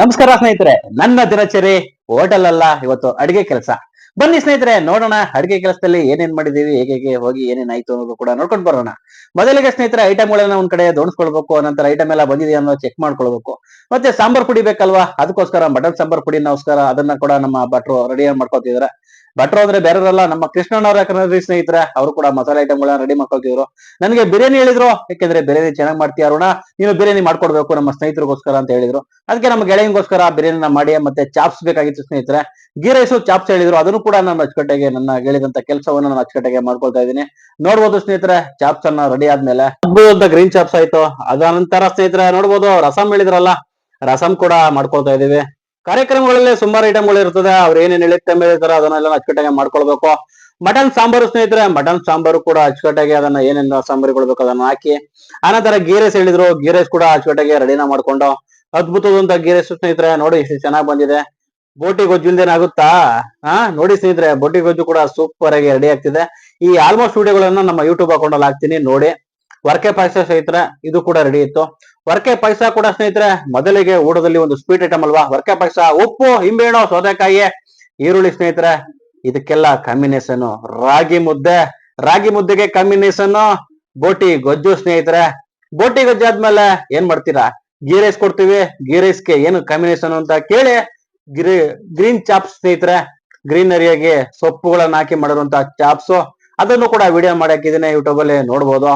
ನಮಸ್ಕಾರ ಸ್ನೇಹಿತರೆ, ನನ್ನ ದಿನಚರಿ ಹೋಟೆಲ್ ಅಲ್ಲ, ಇವತ್ತು ಅಡಿಗೆ ಕೆಲಸ. ಬನ್ನಿ ಸ್ನೇಹಿತರೆ, ನೋಡೋಣ ಅಡಿಗೆ ಕೆಲಸದಲ್ಲಿ ಏನೇನ್ ಮಾಡಿದೀವಿ, ಹೇಗೆ ಹೋಗಿ ಏನೇನಾಯ್ತು ಅನ್ನೋದು ಕೂಡ ನೋಡ್ಕೊಂಡು ಬರೋಣ. ಮೊದಲಿಗೆ ಸ್ನೇಹಿತರೆ, ಐಟಮ್ಗಳನ್ನ ಒಂದ್ ಕಡೆ ಜೋಡಿಸ್ಕೊಳ್ಬೇಕು. ನಂತರ ಐಟಮ್ ಎಲ್ಲ ಬಂದಿದೆಯಾ ಅನ್ನೋ ಚೆಕ್ ಮಾಡ್ಕೊಳ್ಬೇಕು. ಮತ್ತೆ ಸಾಂಬಾರ್ ಪುಡಿ ಬೇಕಲ್ವಾ, ಅದಕ್ಕೋಸ್ಕರ ಮಟನ್ ಸಾಂಬಾರ್ ಪುಡಿನೋಸ್ಕರ ಅದನ್ನ ಕೂಡ ನಮ್ಮ ಭಟ್ರು ರೆಡಿ ಮಾಡ್ಕೊತಿದಾರೆ. ಭಟ್ರು ಅಂದ್ರೆ ಬೇರೆಯವರಲ್ಲ, ನಮ್ಮ ಕೃಷ್ಣನವರ ಕನ್ನಡಿ ಸ್ನೇಹಿತರೆ. ಅವರು ಕೂಡ ಮಸಾಲೆ ಐಟಮ್ಗಳನ್ನ ರೆಡಿ ಮಾಡ್ಕೊತಿದ್ರು. ನನಗೆ ಬಿರಿಯಾನಿ ಹೇಳಿದ್ರು, ಯಾಕೆಂದ್ರೆ ಬಿರಿಯಾನಿ ಚೆನ್ನಾಗಿ ಮಾಡ್ತೀಯ ಅರುಣ, ನೀನು ಬಿರಿಯಾನಿ ಮಾಡ್ಕೊಡ್ಬೇಕು ನಮ್ಮ ಸ್ನೇಹಿತರಿಗೋಸ್ಕರ ಅಂತ ಹೇಳಿದ್ರು. ಅದಕ್ಕೆ ನಮ್ಮ ಗೆಳೆಯಂಗೋಸ್ಕರ ಬಿರಿಯಾನಿನ ಮಾಡಿ, ಮತ್ತೆ ಚಾಪ್ಸ್ ಬೇಕಾಗಿತ್ತು ಸ್ನೇಹಿತರೆ. ಗೀ ರೈಸು ಚಾಪ್ಸ್ ಹೇಳಿದ್ರು, ಅದನ್ನು ಕೂಡ ನಾನು ಅಚ್ಚುಕಟ್ಟಾಗಿ ನನ್ನ ಹೇಳಿದಂತ ಕೆಲಸವನ್ನು ನಾನು ಅಚ್ಚುಕಟ್ಟಾಗಿ ಮಾಡ್ಕೊಳ್ತಾ ಇದ್ದೀನಿ. ನೋಡ್ಬೋದು ಸ್ನೇಹಿತರೆ, ಚಾಪ್ಸ್ ಅನ್ನ ರೆಡಿ ಆದ್ಮೇಲೆ ಅದ್ಭುತ ಗ್ರೀನ್ ಚಾಪ್ಸ್ ಆಯ್ತು. ಅದ ನಂತರ ಸ್ನೇಹಿತರೆ ನೋಡ್ಬೋದು, ರಸಂ ಹೇಳಿದ್ರಲ್ಲ, ರಸಂ ಕೂಡ ಮಾಡ್ಕೊಳ್ತಾ ಇದೀವಿ. ಕಾರ್ಯಕ್ರಮಗಳಲ್ಲಿ ಸುಮಾರು ಐಟಮ್ಗಳು ಇರ್ತದೆ, ಅವ್ರು ಏನೇನ್ ಹೇಳಿರ್ತಾರೆ ಅದನ್ನೆಲ್ಲ ಅಚ್ಚುಕಟ್ಟಾಗಿ ಮಾಡ್ಕೊಳ್ಬೇಕು. ಮಟನ್ ಸಾಂಬಾರು ಸ್ನೇಹಿತರೆ, ಮಟನ್ ಸಾಂಬಾರು ಕೂಡ ಅಚ್ಚುಕಟ್ಟಾಗಿ ಅದನ್ನ ಏನೇನು ಸಾಂಬಾರುಗಳು ಬೇಕು ಅದನ್ನ ಹಾಕಿ, ಆನಂತರ ಗೀ ರೈಸ್ ಹೇಳಿದ್ರು, ಗೀ ರೈಸ್ ಕೂಡ ಅಚ್ಚುಕಟ್ಟಾಗಿ ರೆಡಿನ ಮಾಡ್ಕೊಂಡು, ಅದ್ಭುತವಾದಂತ ಗೀ ರೈಸ್ ಸ್ನೇಹಿತರೆ. ನೋಡಿ ಎಷ್ಟು ಚೆನ್ನಾಗಿ ಬಂದಿದೆ. ಬೋಟಿ ಗೊಜ್ಜು ಇಲ್ದೇನಾಗುತ್ತಾ? ನೋಡಿ ಸ್ನೇಹಿತರೆ, ಬೋಟಿ ಗೊಜ್ಜು ಕೂಡ ಸೂಪರ್ ಆಗಿ ರೆಡಿ ಆಗ್ತಿದೆ. ಈ ಆಲ್ಮೋಸ್ಟ್ ವಿಡಿಯೋಗಳನ್ನ ನಮ್ಮ ಯೂಟ್ಯೂಬ್ ಅಕೌಂಟ್ ಅಲ್ಲಿ ಹಾಕ್ತೀನಿ, ನೋಡಿ. ವರ್ಕೆ ಪಾಯಸ ಸ್ನೇಹಿತರೆ, ಇದು ಕೂಡ ರೆಡಿ ಇತ್ತು. ವರ್ಕೆ ಪಾಯಸ ಕೂಡ ಸ್ನೇಹಿತರೆ, ಮೊದಲಿಗೆ ಊಟದಲ್ಲಿ ಒಂದು ಸ್ವೀಟ್ ಐಟಮ್ ಅಲ್ವಾ ವರ್ಕೆ ಪಾಯಸ. ಉಪ್ಪು, ಹಿಂಬೇಣು, ಸೌತೆಕಾಯಿ, ಈರುಳ್ಳಿ ಸ್ನೇಹಿತರೆ, ಇದಕ್ಕೆಲ್ಲ ಕಾಂಬಿನೇಷನ್ ರಾಗಿ ಮುದ್ದೆ. ರಾಗಿ ಮುದ್ದೆಗೆ ಕಾಂಬಿನೇಷನ್ ಬೋಟಿ ಗೊಜ್ಜು ಸ್ನೇಹಿತರೆ. ಬೋಟಿ ಗೊಜ್ಜು ಆದ್ಮೇಲೆ ಏನ್ ಮಾಡ್ತೀರಾ, ಗೀ ರೈಸ್ ಕೊಡ್ತೀವಿ. ಗೀ ರೈಸ್ಗೆ ಏನು ಕಾಂಬಿನೇಷನ್ ಅಂತ ಕೇಳಿ, ಗ್ರೀನ್ ಚಾಪ್ಸ್ ಸ್ನೇಹಿತರೆ, ಗ್ರೀನರಿಯಾಗಿ ಸೊಪ್ಪುಗಳನ್ನ ಹಾಕಿ ಮಾಡಿರುವಂತ ಚಾಪ್ಸ್, ಅದನ್ನು ಕೂಡ ವಿಡಿಯೋ ಮಾಡಿ ಹಾಕಿದ್ದೀನಿ, ಯೂಟ್ಯೂಬ್ ಅಲ್ಲಿ ನೋಡ್ಬೋದು.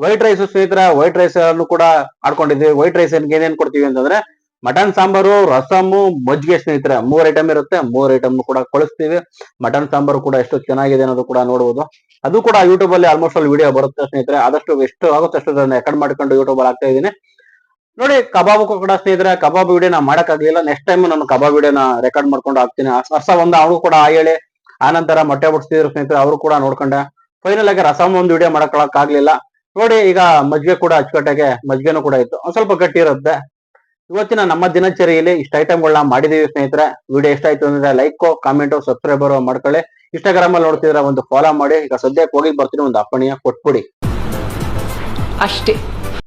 ವೈಟ್ ರೈಸ್ ಸ್ನೇಹಿತರೆ, ವೈಟ್ ರೈಸ್ ಅನ್ನು ಕೂಡ ಆಡ್ಕೊಂಡಿದ್ವಿ. ವೈಟ್ ರೈಸ್ ಏನೇನ್ ಕೊಡ್ತೀವಿ ಅಂತಂದ್ರೆ, ಮಟನ್ ಸಾಂಬಾರು, ರಸಮ್ಮು, ಮಜ್ಜಿಗೆ ಸ್ನೇಹಿತರೆ, 3 ಐಟಮ್ ಇರುತ್ತೆ. 3 ಐಟಮ್ ಕೂಡ ಕಳಿಸ್ತೀವಿ. ಮಟನ್ ಸಾಂಬಾರು ಕೂಡ ಎಷ್ಟು ಚೆನ್ನಾಗಿದೆ ಅನ್ನೋದು ಕೂಡ ನೋಡ್ಬೋದು. ಅದು ಕೂಡ ಯೂಟ್ಯೂಬ್ ಅಲ್ಲಿ ಆಲ್ಮೋಸ್ಟ್ ಅಲ್ಲಿ ವಿಡಿಯೋ ಬರುತ್ತೆ ಸ್ನೇಹಿತರೆ. ಆದಷ್ಟು ಎಷ್ಟು ಆಗುತ್ತೆ ಅಷ್ಟು ರೆಕಾರ್ಡ್ ಮಾಡ್ಕೊಂಡು ಯೂಟ್ಯೂಬ್ ಅಲ್ಲಿ ಹಾಕ್ತಾ ಇದ್ದೀನಿ. ನೋಡಿ, ಕಬಾಬ್ ಕೂಡ ಸ್ನೇಹಿತರೆ, ಕಬಾಬ್ ವಿಡಿಯೋನ ಮಾಡಕ್ಕಾಗ್ಲಿಲ್ಲ. ನೆಕ್ಸ್ಟ್ ಟೈಮ್ ನಾನು ಕಬಾಬ್ ವಿಡಿಯೋನ ರೆಕಾರ್ಡ್ ಮಾಡ್ಕೊಂಡು ಹಾಕ್ತೀನಿ. ರಸ ಒಂದು ಅವ್ರು ಕೂಡ ಹೇಳಿ, ಆನಂತರ ಮೊಟ್ಟೆ ಬಿಡಿಸ್ತಿದ್ರು ಸ್ನೇಹಿತರೆ, ಅವರು ಕೂಡ ನೋಡ್ಕೊಂಡೆ. ಫೈನಲ್ ಆಗಿ ರಸಮ್ ಒಂದು ವಿಡಿಯೋ ಮಾಡಕ್ ಆಗ್ಲಿಲ್ಲ. ನೋಡಿ, ಈಗ ಮಜ್ಜಿಗೆ ಕೂಡ ಅಚ್ಚುಕಟ್ಟಾಗೆ ಮಜ್ಜಿಗೆನೂ ಕೂಡ ಇತ್ತು, ಒಂದ್ ಸ್ವಲ್ಪ ಗಟ್ಟಿ ಇರುತ್ತೆ. ಇವತ್ತಿನ ನಮ್ಮ ದಿನಚರಿಯಲ್ಲಿ ಇಷ್ಟ ಐಟಮ್ಗಳನ್ನ ಮಾಡಿದೀವಿ ಸ್ನೇಹಿತರೆ. ವಿಡಿಯೋ ಎಷ್ಟ ಆಯ್ತು ಅಂದ್ರೆ ಲೈಕ್, ಕಾಮೆಂಟ್, ಸಬ್ಸ್ಕ್ರೈಬರ್ ಮಾಡ್ಕೊಳ್ಳಿ. ಇನ್ಸ್ಟಾಗ್ರಾಮ್ ಅಲ್ಲಿ ನೋಡ್ತಿದ್ರೆ ಒಂದು ಫಾಲೋ ಮಾಡಿ. ಈಗ ಸದ್ಯಕ್ಕೆ ಹೋಗಿ ಬರ್ತೀನಿ, ಒಂದು ಅಪ್ಪಣೆಯ ಕೊಟ್ಬಿಡಿ ಅಷ್ಟೇ.